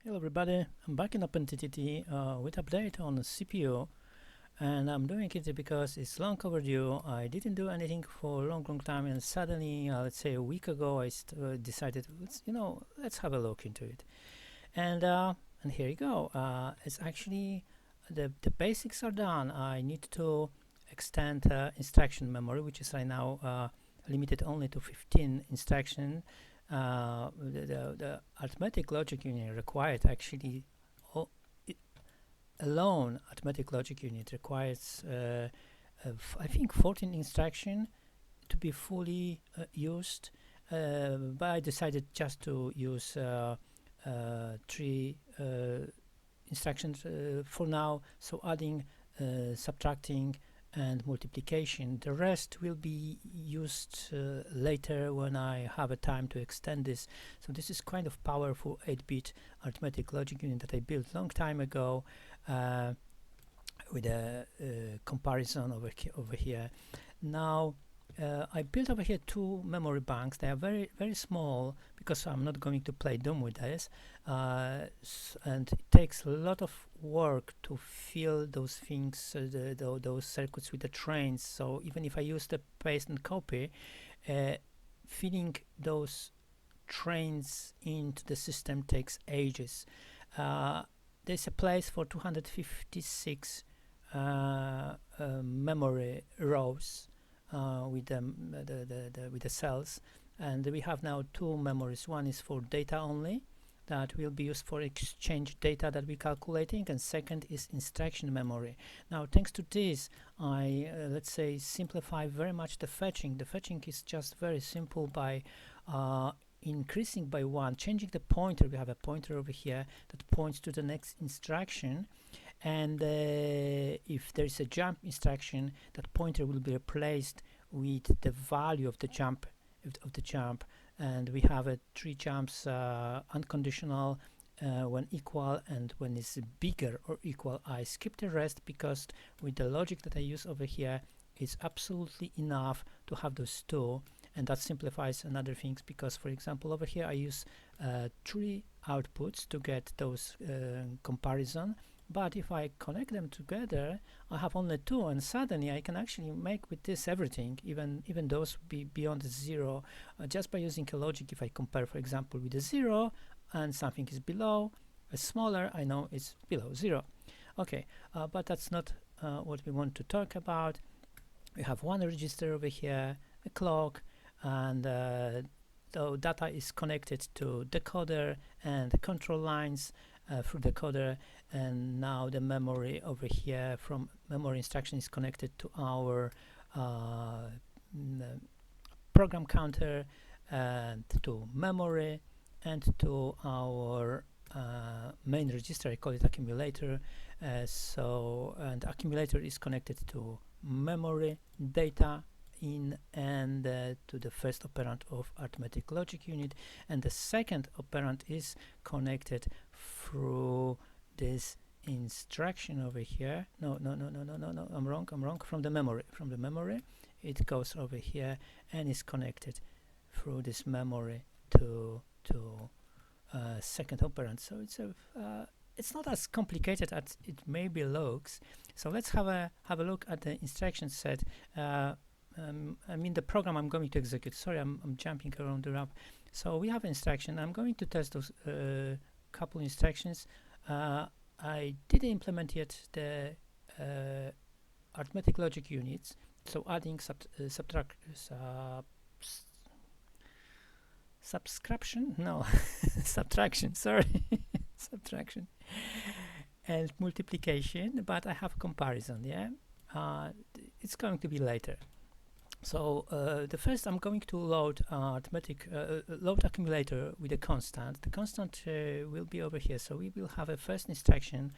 Hello everybody, I'm back in OTTD with update on the CPU, and I'm doing it because it's long overdue. I didn't do anything for a long time, and suddenly, let's say a week ago, I decided, let's have a look into it. And here you go. It's actually the basics are done. I need to extend instruction memory, which is right now limited only to 15 instruction. The arithmetic logic unit required actually alone arithmetic logic unit requires I think 14 instruction to be fully used, but I decided just to use 3 instructions for now, so adding, subtracting and multiplication. The rest will be used later when I have a time to extend this. So this is kind of powerful 8-bit arithmetic logic unit that I built long time ago with a comparison over here. Now I built over here 2 memory banks. They are very small because I'm not going to play Doom with this, and it takes a lot of work to fill those things, those circuits with the trains. So even if I use the paste and copy, filling those trains into the system takes ages. There's a place for 256 memory rows with the cells, and we have now 2 memories. One is for data only, that will be used for exchange data that we're calculating, and second is instruction memory. Now thanks to this, I let's say simplify very much the fetching. The fetching is just very simple by increasing by 1, changing the pointer. We have a pointer over here that points to the next instruction, and if there is a jump instruction, that pointer will be replaced with the value of the jump and we have 3 jumps, unconditional, when equal, and when it's bigger or equal. I skip the rest because with the logic that I use over here, it's absolutely enough to have those 2, and that simplifies another things, because for example over here I use 3 outputs to get those comparison, but if I connect them together I have only 2, and suddenly I can actually make with this everything, even those be beyond 0, just by using a logic. If I compare for example with a 0 and something is below, a smaller, I know it's below 0. Okay, but that's not what we want to talk about. We have 1 register over here, a clock, and the data is connected to decoder and the control lines through decoder, and now the memory over here from memory instruction is connected to our program counter, and to memory, and to our main register. I call it accumulator. And accumulator is connected to memory, data in, and to the first operand of arithmetic logic unit, and the second operand is connected through this instruction over here. No, I'm wrong, from the memory it goes over here and is connected through this memory to second operand. So it's not as complicated as it maybe looks. So let's have a look at the instruction set. I mean the program I'm going to execute. Sorry, I'm jumping around the wrap. So we have instruction. I'm going to test those couple instructions. I didn't implement yet the arithmetic logic units, so adding subtraction, no, subtraction, sorry, subtraction and multiplication, but I have comparison. Yeah, it's going to be later. So the first, I'm going to load arithmetic load accumulator with a constant. The constant will be over here. So we will have a first instruction,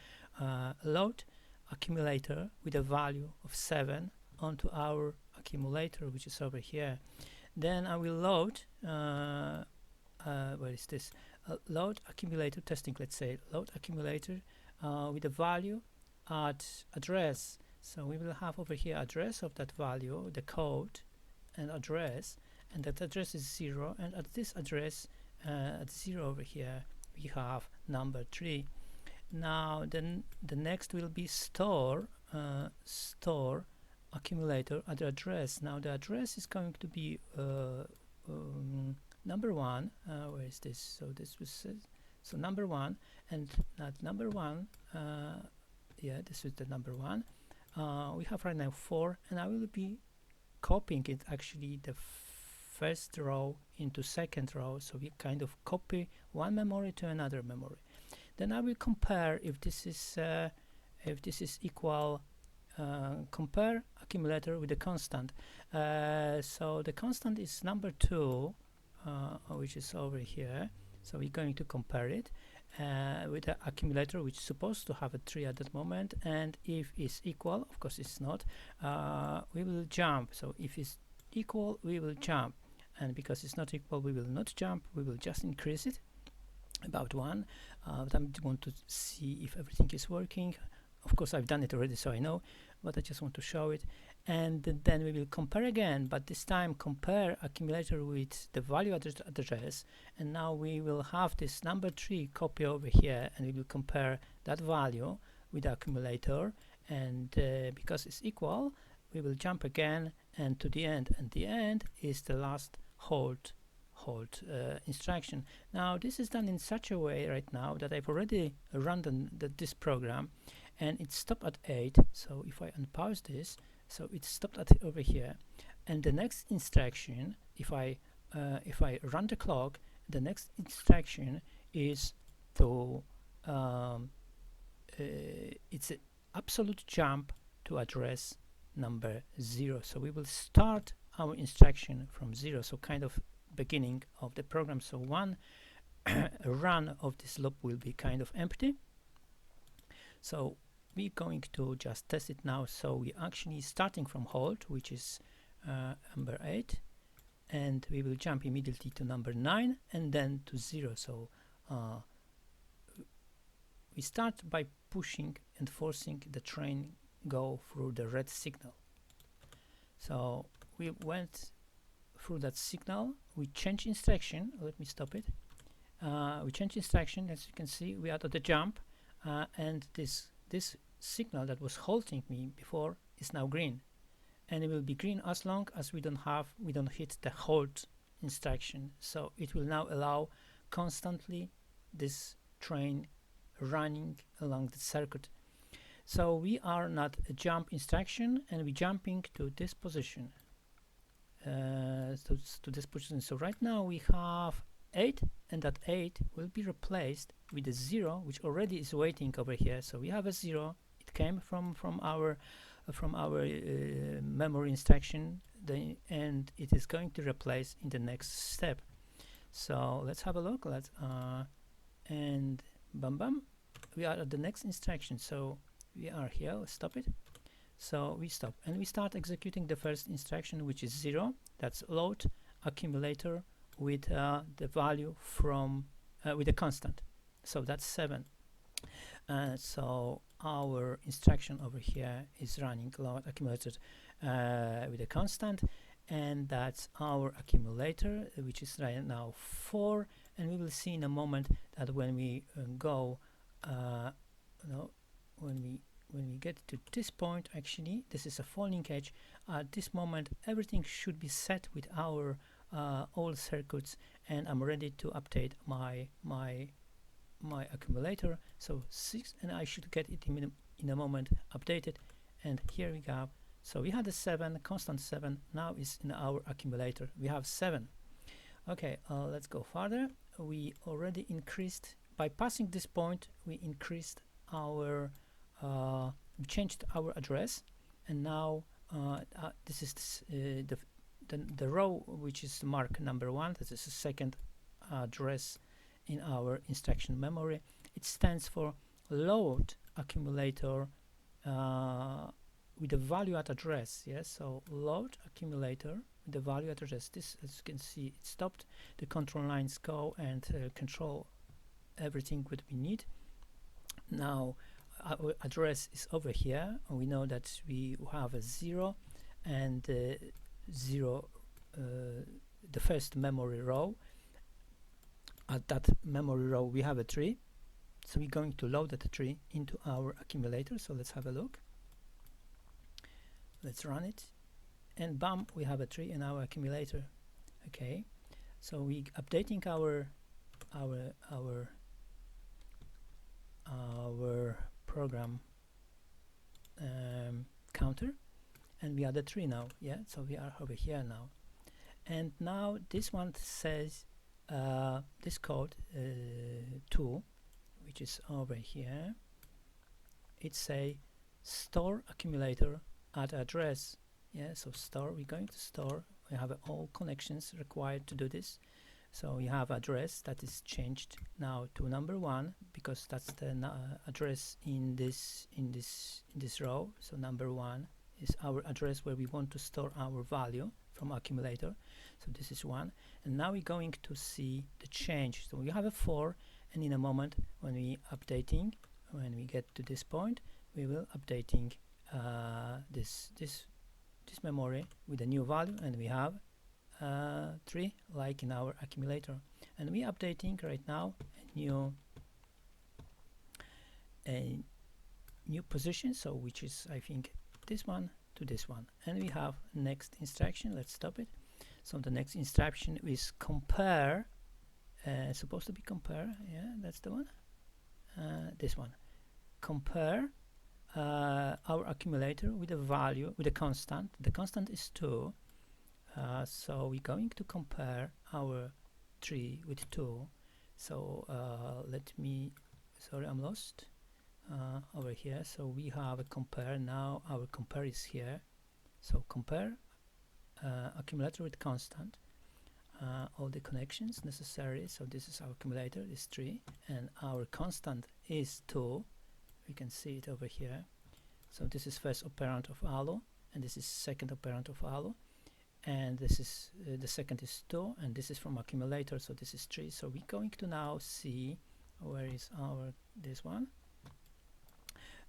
load accumulator with a value of 7 onto our accumulator, which is over here. Then I will load where is this? Load accumulator testing. Let's say load accumulator with a value at address. So we will have over here address of that value, the code and address, and that address is 0, and at this address at 0 over here we have number 3. Now then the next will be store accumulator at the address. Now the address is going to be number 1. Where is this? So this was so number 1, and not number 1. Yeah, this is the number 1. We have right now 4, and I will be copying it, actually the first row into second row, so we kind of copy one memory to another memory. Then I will compare if this is equal. Compare accumulator with the constant. So the constant is number 2, which is over here. So we're going to compare it with the accumulator, which is supposed to have a 3 at that moment. And if it's equal, of course it's not, we will jump. So if it's equal, we will jump. And because it's not equal, we will not jump. We will just increase it about 1. But I want to see if everything is working. Of course, I've done it already, so I know, but I just want to show it. And then we will compare again, but this time compare accumulator with the value address. And now we will have this number 3 copy over here, and we will compare that value with the accumulator. And because it's equal, we will jump again and to the end. And the end is the last hold instruction. Now this is done in such a way right now that I've already run this program, and it stopped at 8. So if I unpause this, so it stopped at over here. And the next instruction, if I run the clock, the next instruction is to it's an absolute jump to address number 0. So we will start our instruction from 0, so kind of beginning of the program. So one run of this loop will be kind of empty. So we're going to just test it now. So we actually starting from hold, which is number 8, and we will jump immediately to number 9 and then to 0. So we start by pushing and forcing the train go through the red signal. So we went through that signal, we change instruction. Let me stop it. We change instruction. As you can see, we are at the jump, and this signal that was halting me before is now green, and it will be green as long as we don't hit the hold instruction. So it will now allow constantly this train running along the circuit. So we are not a jump instruction, and we're jumping to this position. To this position. So right now we have 8, and that 8 will be replaced with a 0, which already is waiting over here. So we have a 0. It came from our memory instruction, and it is going to replace in the next step. So let's have a look. And bam bam, we are at the next instruction. So we are here. Let's stop it. So we stop and we start executing the first instruction, which is 0. That's load accumulator with the value from with a constant. So that's 7. So our instruction over here is running load accumulator with a constant, and that's our accumulator, which is right now 4. And we will see in a moment that when we go, when we get to this point, actually this is a falling edge. At this moment everything should be set with our old circuits, and I'm ready to update my accumulator. So 6, and I should get it in a moment updated, and here we go. So we had a 7, constant 7, now is in our accumulator. We have 7. Okay, let's go further. We already increased, by passing this point, we increased our we changed our address, and now this is the row which is marked number 1. This is the second address in our instruction memory. It stands for load accumulator with the value at address. Yes, so load accumulator with the value at address. This, as you can see, it stopped. The control lines go and control everything what we need. Now our address is over here, and we know that we have a 0, and 0 the first memory row. At that memory row we have a 3, So we're going to load that tree into our accumulator. So let's have a look. Let's run it, and bam, we have a tree in our accumulator. Okay, so we updating our program counter, and we are the tree now. Yeah, so we are over here now, and now this one says this code 2, which is over here. It say store accumulator at address. Yeah, so store, we're going to store, we have all connections required to do this. So we have address that is changed now to number 1, because that's the address in this row. So number 1 is our address where we want to store our value from accumulator. So this is 1, and now we're going to see the change. So we have a 4, and in a moment when we updating, when we get to this point, we will updating this memory with a new value, and we have 3 like in our accumulator. And we updating right now a new position, so which is, I think, this one to this one. And we have next instruction. Let's stop it. So the next instruction is compare, supposed to be compare, yeah, that's the one, this one, compare our accumulator with a value, with a constant. The constant is 2, so we're going to compare our tree with 2. So let me, sorry, I'm lost over here. So we have a compare. Now our compare is here. So compare accumulator with constant, all the connections necessary. So this is our accumulator, is 3, and our constant is 2. We can see it over here. So this is first operand of allo, and this is second operand of allo, and this is the second is 2, and this is from accumulator, so this is 3. So we're going to now see where is our this one,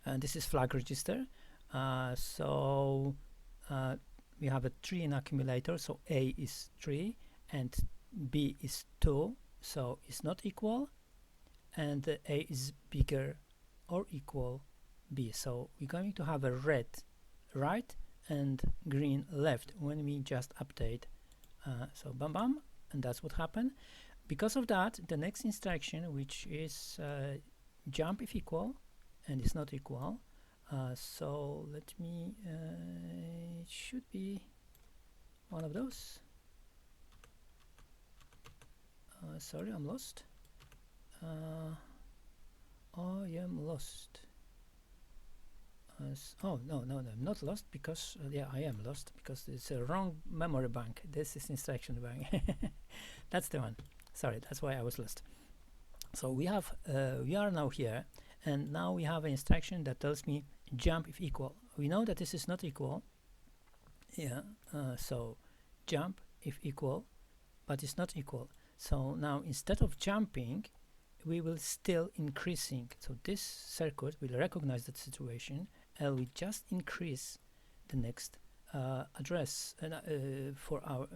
and this is flag register. So we have a 3 in accumulator, so A is 3 and B is 2, so it's not equal, and A is bigger or equal B. So we're going to have a red right and green left when we just update. So bam bam, and that's what happened. Because of that, the next instruction, which is jump if equal, and it's not equal. So let me, it should be one of those. Sorry, I'm lost. I am lost. Oh no, I'm not lost, because yeah, I am lost because it's a wrong memory bank. This is instruction bank. That's the one. Sorry, that's why I was lost. So we have we are now here, and now we have an instruction that tells me jump if equal. We know that this is not equal. Yeah. So jump if equal, but it's not equal. So now instead of jumping, we will still increasing. So this circuit will recognize that situation, and we just increase the next address for our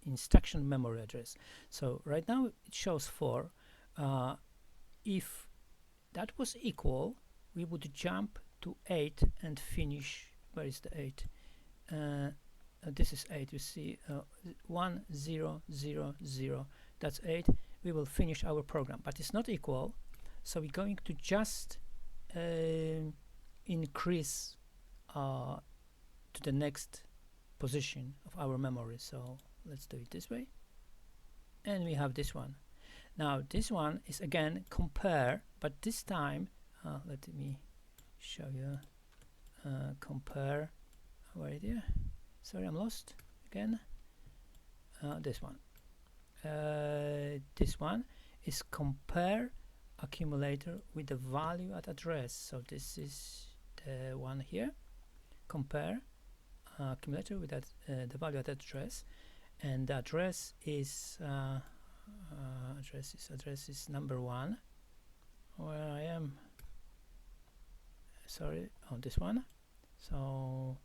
instruction memory address. So right now it shows 4. If that was equal, we would jump to 8 and finish. Where is the 8? This is 8. You see 1 0 0 0. That's 8. We will finish our program, but it's not equal, so we're going to just increase to the next position of our memory. So let's do it this way, and we have this one. Now this one is again compare, but this time let me show you compare. Where is it? Sorry, I'm lost again. This one. This one is compare accumulator with the value at address. So this is the one here. Compare accumulator with that the value at address, and the address is address is number 1. Where I am? Sorry, on this one. So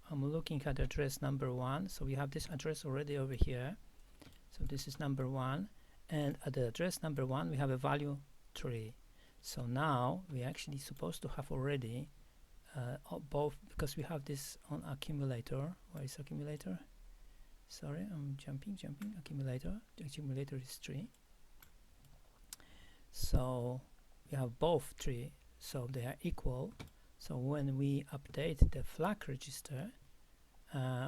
I'm looking at address number 1. So we have this address already over here. So this is number 1, and at the address number 1 we have a value 3. So now we actually supposed to have already both, because we have this on accumulator. Where is accumulator? Sorry, I'm jumping. Accumulator. The accumulator is 3. So we have both 3, so they are equal. So when we update the flag register,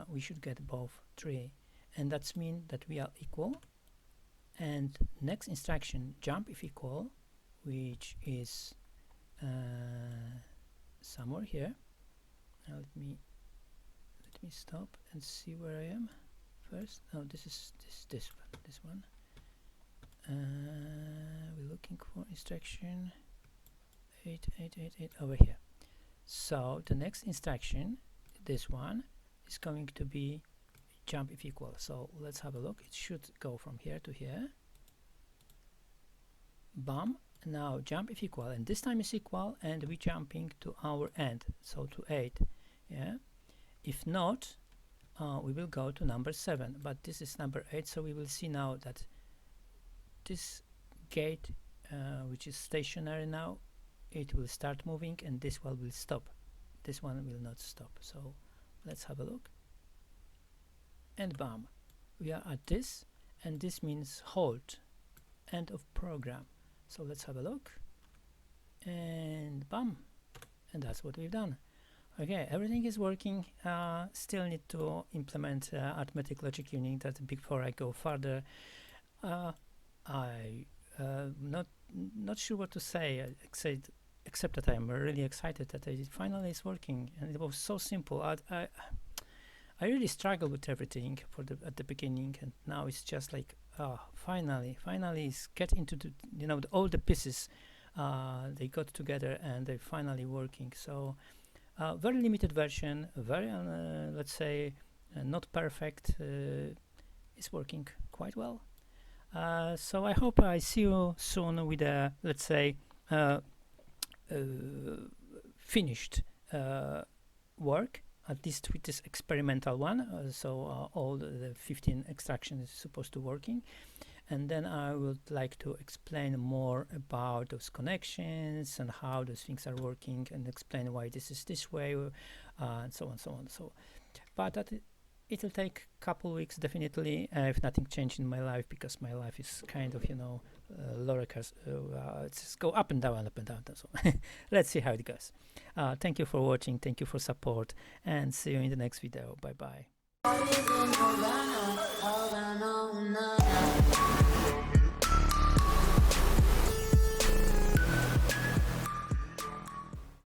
we should get both 3, and that's mean that we are equal. And next instruction, jump if equal, which is somewhere here. Now let me stop and see where I am first. No, this is this one. We're looking for instruction 8 over here. So the next instruction, this one, is going to be jump if equal. So let's have a look. It should go from here to here. Bam. Now jump if equal, and this time is equal, and we're jumping to our end, so to 8. Yeah. If not, we will go to number 7, but this is number 8, so we will see now that this gate, which is stationary now, it will start moving, and this one will stop. This one will not stop. So let's have a look. And bam, we are at this, and this means halt, end of program. So let's have a look, and bam, and that's what we've done. Okay, everything is working. Still need to implement arithmetic logic unit. That before I go further, I not sure what to say, except that I'm really excited that it finally is working, and it was so simple. I really struggled with everything at the beginning, and now it's just like finally it's get into the, all the pieces they got together, and they're finally working. So very limited version, very let's say not perfect. It's working quite well. So I hope I see you soon with a, let's say, finished work, at least with this experimental one. So all the 15 extractions is supposed to working, and then I would like to explain more about those connections and how those things are working, and explain why this is this way, and so on. So but that it will take a couple weeks definitely, if nothing changed in my life, because my life is kind of loricas, it's just go up and down. So let's see how it goes. Thank you for watching, thank you for support, and see you in the next video. Bye bye.